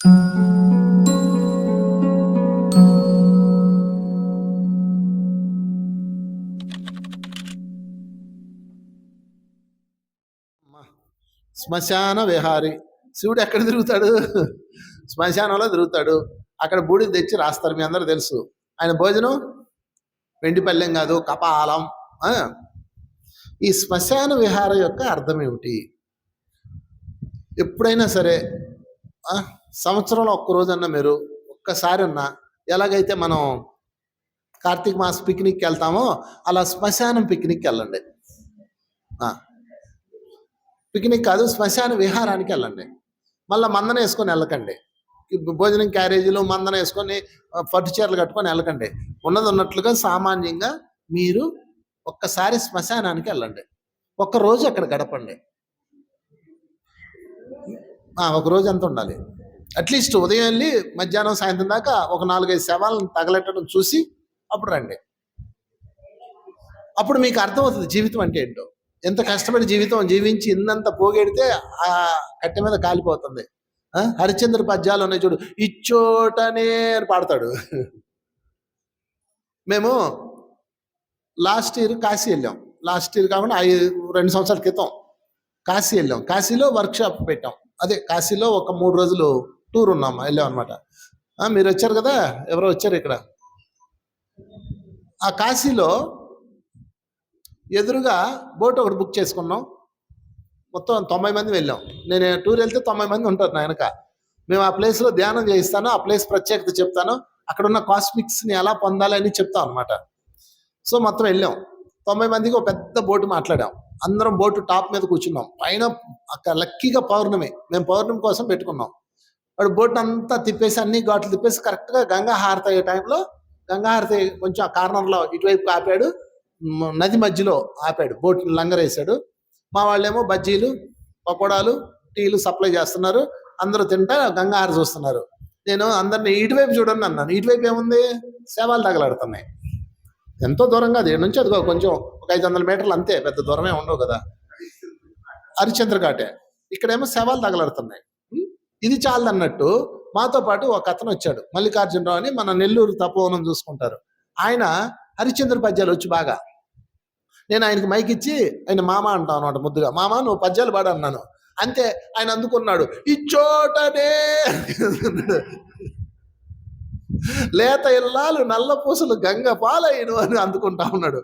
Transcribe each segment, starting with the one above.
శ్మశాన విహారి. శివుడు ఎక్కడ తిరుగుతాడు? శ్మశానంలో తిరుగుతాడు. అక్కడ బూడిద తెచ్చి రాస్తారు, మీ అందరూ తెలుసు. ఆయన భోజనం వెండి పల్లెం కాదు, కపాలం. ఈ శ్మశాన విహారం యొక్క అర్థం ఏమిటి? ఎప్పుడైనా సరే సంవత్సరంలో ఒక్కరోజన్నా మీరు ఒక్కసారన్నా, ఎలాగైతే మనం కార్తీక మాస పిక్నిక్కి వెళ్తామో అలా శ్మశానం పిక్నిక్కి వెళ్ళండి. పిక్నిక్ కాదు, శ్మశాన విహారానికి వెళ్ళండి. మళ్ళీ మందన వేసుకొని వెళ్ళకండి. భోజనం క్యారేజీలు మందన వేసుకొని పట్టు చీరలు కట్టుకొని వెళ్ళకండి. ఉన్నది ఉన్నట్లుగా సామాన్యంగా మీరు ఒక్కసారి శ్మశానానికి వెళ్ళండి. ఒక్కరోజు అక్కడ గడపండి. ఒకరోజు ఎంత ఉండాలి? అట్లీస్ట్ ఉదయం వెళ్ళి మధ్యాహ్నం సాయంత్రం దాకా ఒక 4-5 శవాలను తగలెట్టడం చూసి అప్పుడు రండి. అప్పుడు మీకు అర్థమవుతుంది జీవితం అంటే ఏంటో. ఎంత కష్టపడి జీవితం జీవించి ఇందంత పోగెడితే ఆ కట్టె మీద కాలిపోతుంది. హరిశ్చంద్ర పద్యాలు ఉన్నాయి చూడు, ఇచ్చోటనే అని పాడతాడు. మేము లాస్ట్ ఇయర్ కాశీ వెళ్ళాం. లాస్ట్ ఇయర్ కాకుండా 2 సంవత్సరాల క్రితం కాశీ వెళ్ళాం. కాశీలో వర్క్షాప్ పెట్టాం. అదే కాశీలో ఒక 3 రోజులు టూర్ ఉన్నాం, వెళ్ళాం అనమాట. మీరు వచ్చారు కదా, ఎవరో వచ్చారు ఇక్కడ. ఆ కాశీలో ఎదురుగా బోట్ ఒకటి బుక్ చేసుకున్నాం. మొత్తం 90 మంది వెళ్ళాం. నేను టూర్ వెళ్తే 90 మంది ఉంటారు నా వెనక. మేము ఆ ప్లేస్లో ధ్యానం చేయిస్తాను, ఆ ప్లేస్ ప్రత్యేకత చెప్తాను, అక్కడ ఉన్న కాస్మిక్స్ని ఎలా పొందాలి అని చెప్తాం అనమాట. సో మొత్తం వెళ్ళాం. 90 మందికి ఒక పెద్ద బోటు మాట్లాడాం. అందరం బోటు టాప్ మీద కూర్చున్నాం. పైన అక్కడ లక్కీగా పౌర్ణమి, మేము పౌర్ణమి కోసం పెట్టుకున్నాం. వాడు బోట్ అంతా తిప్పేసి అన్ని ఘాట్లు తిప్పేసి కరెక్ట్గా గంగా హారతి అయ్యే టైంలో, గంగా హారతి కొంచెం ఆ కార్నర్లో ఇటువైపు ఆపాడు, నది మధ్యలో ఆపాడు, బోట్ని లంగరేసాడు. మా వాళ్ళేమో బజ్జీలు, పకోడాలు, టీలు సప్లై చేస్తున్నారు. అందరూ తింటా గంగా హారతి చూస్తున్నారు. నేను అందరినీ ఇటువైపు చూడండి అన్నాను. ఇటువైపు ఏముంది? శవాలు తగలాడుతున్నాయి. ఎంతో దూరంగా అది నుంచి అదిగో కొంచెం ఒక 500 మీటర్లు అంతే, పెద్ద దూరమే ఉండవు కదా. హరిశ్చంద్ర ఘాటే. ఇక్కడేమో శవాలు తగలాడుతున్నాయి. ఇది చాలదన్నట్టు మాతో పాటు ఒక అతను వచ్చాడు, మల్లికార్జునరావు అని, మన నెల్లూరు తపోవనం చూసుకుంటారు ఆయన. హరిశ్చంద్ర పద్యాలు వచ్చి బాగా. నేను ఆయనకి మైక్ ఇచ్చి, ఆయన మామ అంటాను అనమాట ముద్దుగా, మామ నువ్వు పద్యాలు పాడు అన్నాను. అంతే, ఆయన అందుకున్నాడు, ఇచ్చోటనే లేత ఇల్లాలు నల్ల పూసలు గంగ పాలయ్యను అని అందుకుంటా ఉన్నాడు.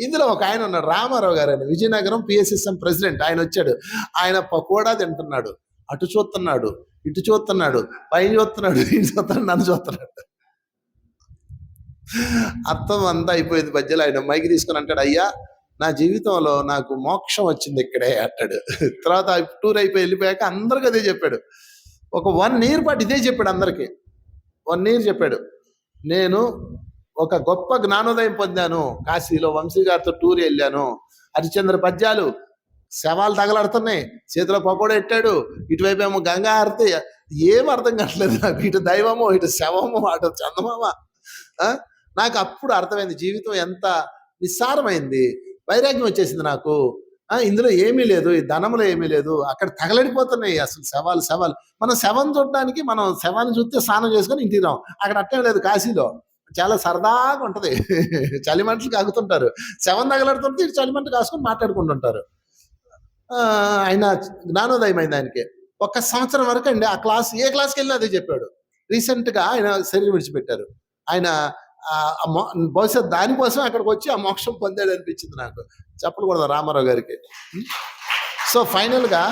ఇందులో ఒక ఆయన ఉన్నాడు, రామారావు గారు అని, విజయనగరం పిఎస్ఎస్ఎం ప్రెసిడెంట్. ఆయన వచ్చాడు. ఆయన పకోడా తింటున్నాడు, అటు చూస్తున్నాడు, ఇటు చూస్తున్నాడు, పైన చూస్తున్నాడు, ఇటు చూస్తున్నాడు, నన్ను చూస్తున్నాడు. అర్థం అంతా అయిపోయింది మధ్యలో. ఆయన మైకి తీసుకుని అంటాడు, అయ్యా నా జీవితంలో నాకు మోక్షం వచ్చింది ఇక్కడే అంటాడు. తర్వాత టూర్ అయిపోయి వెళ్ళిపోయాక అందరికీ అదే చెప్పాడు. ఒక 1 ఇయర్ పాటు ఇదే చెప్పాడు అందరికీ. 1 ఇయర్ చెప్పాడు, నేను ఒక గొప్ప జ్ఞానోదయం పొందాను కాశీలో, వంశీ గారితో టూర్ వెళ్ళాను, హరిశ్చంద్ర పద్యాలు, శవాలు తగలాడుతున్నాయి, చేతిలో పకోడా ఎట్టాడు, ఇటువైపు ఏమో గంగా హారతి, ఏం అర్థం కావట్లేదు నాకు. ఇటు దైవమో, ఇటు శవమో, అటు చందమామ. నాకు అప్పుడు అర్థమైంది జీవితం ఎంత నిస్సారమైంది. వైరాగ్యం వచ్చేసింది నాకు. ఇందులో ఏమీ లేదు, ఈ ధనంలో ఏమీ లేదు. అక్కడ తగలడిపోతున్నాయి అసలు శవాలు. మనం శవం చూడడానికి, మనం శవాన్ని చూస్తే స్నానం చేసుకొని ఇంటికి రాం. అక్కడ అట్టే లేదు. కాశీలో చాలా సరదాగా ఉంటది. చలిమంటలు కాగుతుంటారు, శవం తగలడుతుంటే ఇటు చలిమంట కాసుకొని మాట్లాడుకుంటుంటారు. ఆయన జ్ఞానోదయం అయింది ఆయనకి. 1 సంవత్సరం వరకు అండి ఆ క్లాస్, ఏ క్లాస్కి వెళ్ళినా అదే చెప్పాడు. రీసెంట్గా ఆయన శరీరం విడిచిపెట్టారు. ఆయన బహుశా దానికోసం అక్కడికి వచ్చి ఆ మోక్షం పొందాడు అనిపించింది నాకు. చెప్పకూడదు రామారావు గారికి. సో ఫైనల్గా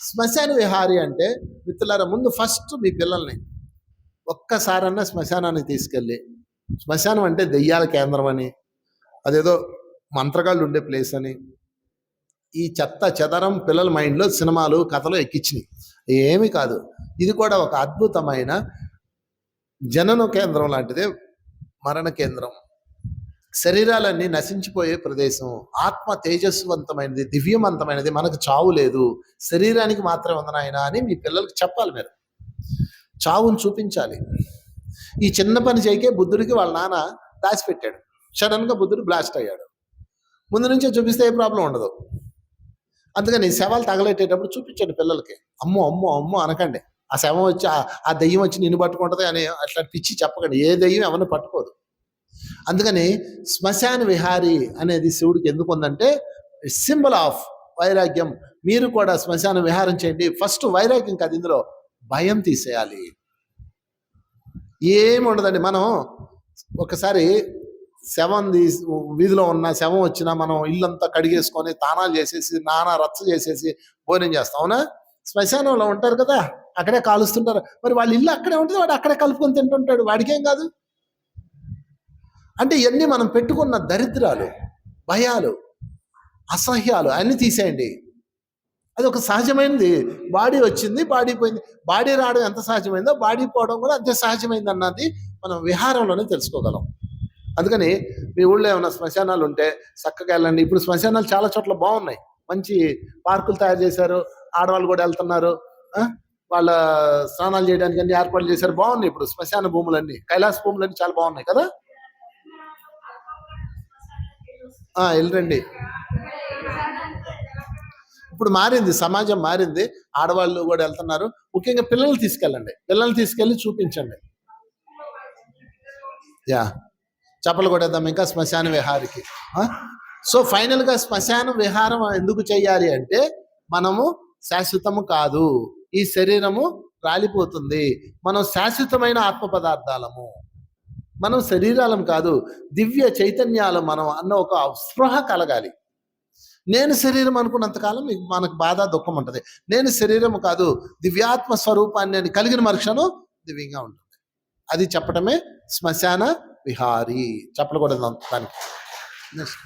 శ్మశాన విహారి అంటే, మిత్రులారా, ముందు ఫస్ట్ మీ పిల్లల్ని ఒక్కసారన్నా శ్మశానానికి తీసుకెళ్ళి, శ్మశానం అంటే దెయ్యాల కేంద్రం అని, అదేదో మంత్రగాళ్ళు ఉండే ప్లేస్ అని, ఈ చెత్త చెదరం పిల్లల మైండ్లో సినిమాలు కథలు ఎక్కించినాయి. ఏమీ కాదు. ఇది కూడా ఒక అద్భుతమైన జనన కేంద్రం లాంటిదే, మరణ కేంద్రం. శరీరాలన్నీ నశించిపోయే ప్రదేశం. ఆత్మ తేజస్వంతమైనది, దివ్యవంతమైనది. మనకు చావు లేదు, శరీరానికి మాత్రమే ఉంది నాయన అని మీ పిల్లలకి చెప్పాలి. మీరు చావును చూపించాలి. ఈ చిన్న పని చేయకే బుద్ధుడికి వాళ్ళ నాన్న దాచిపెట్టాడు. సడన్గా బుద్ధుడు బ్లాస్ట్ అయ్యాడు. ముందు నుంచే చూపిస్తే ఏ ప్రాబ్లం ఉండదు. అందుకని శవాలు తగలెట్టేటప్పుడు చూపించండి పిల్లలకి. అమ్మో అమ్మో అమ్మో అనకండి. ఆ శవం వచ్చి ఆ దెయ్యం వచ్చి నిన్ను పట్టుకుంటుంది అని అట్లా పిచ్చి చెప్పకండి. ఏ దెయ్యం ఎవరిని పట్టుకోదు. అందుకని శ్మశాన విహారి అనేది శివుడికి ఎందుకు ఉందంటే సింబల్ ఆఫ్ వైరాగ్యం. మీరు కూడా శ్మశాన విహారం చేయండి. ఫస్ట్ వైరాగ్యం కాదు, ఇందులో భయం తీసేయాలి. ఏమి ఉండదండి. మనం ఒకసారి శవం వీధిలో ఉన్న శవం వచ్చినా మనం ఇల్లంతా కడిగేసుకొని తానాలు చేసేసి నానా రచ్చ చేసేసి భోజనం చేస్తాం. అవునా? శ్మశానంలో ఉంటారు కదా, అక్కడే కాలుస్తుంటారు. మరి వాళ్ళ ఇల్లు అక్కడే ఉంటుంది, వాడు అక్కడే కలుపుకొని తింటుంటాడు, వాడికేం కాదు. అంటే ఇవన్నీ మనం పెట్టుకున్న దరిద్రాలు, భయాలు, అసహ్యాలు అన్నీ తీసేయండి. అది ఒక సహజమైనది. బాడీ వచ్చింది, బాడీ పోయింది. బాడీ రావడం ఎంత సహజమైందో బాడీ పోవడం కూడా అంతే సహజమైంది అన్నది మనం విహారంలోనే తెలుసుకోగలం. అందుకని మీ ఊళ్ళో ఏమైనా శ్మశానాలు ఉంటే చక్కగా వెళ్ళండి. ఇప్పుడు శ్మశానాలు చాలా చోట్ల బాగున్నాయి, మంచి పార్కులు తయారు చేశారు, ఆడవాళ్ళు కూడా వెళ్తున్నారు. వాళ్ళ స్నానాలు చేయడానికి అన్ని ఏర్పాట్లు చేశారు, బాగున్నాయి. ఇప్పుడు శ్మశాన భూములన్నీ, కైలాస భూములన్నీ చాలా బాగున్నాయి కదా. వెళ్ళండి. ఇప్పుడు మారింది, సమాజం మారింది, ఆడవాళ్ళు కూడా వెళ్తున్నారు. ముఖ్యంగా పిల్లలు తీసుకెళ్ళండి, పిల్లల్ని తీసుకెళ్ళి చూపించండి. చెప్పలు కొట్టేద్దాం ఇంకా శ్మశాన విహారికి. సో ఫైనల్గా శ్మశాన విహారం ఎందుకు చేయాలి అంటే, మనము శాశ్వతము కాదు, ఈ శరీరము రాలిపోతుంది, మనం శాశ్వతమైన ఆత్మ పదార్థాలము, మనం శరీరాలం కాదు, దివ్య చైతన్యాలు మనం అన్న ఒక స్పృహ కలగాలి. నేను శరీరం అనుకున్నంతకాలం మనకు బాధ దుఃఖం ఉంటుంది. నేను శరీరం కాదు, దివ్యాత్మ స్వరూపాన్ని అని కలిగిన మరుక్షణం దివ్యంగా ఉంటుంది. అది చెప్పడమే శ్మశాన విహారీ. చెప్పలు కూడా దానికి. నెక్స్ట్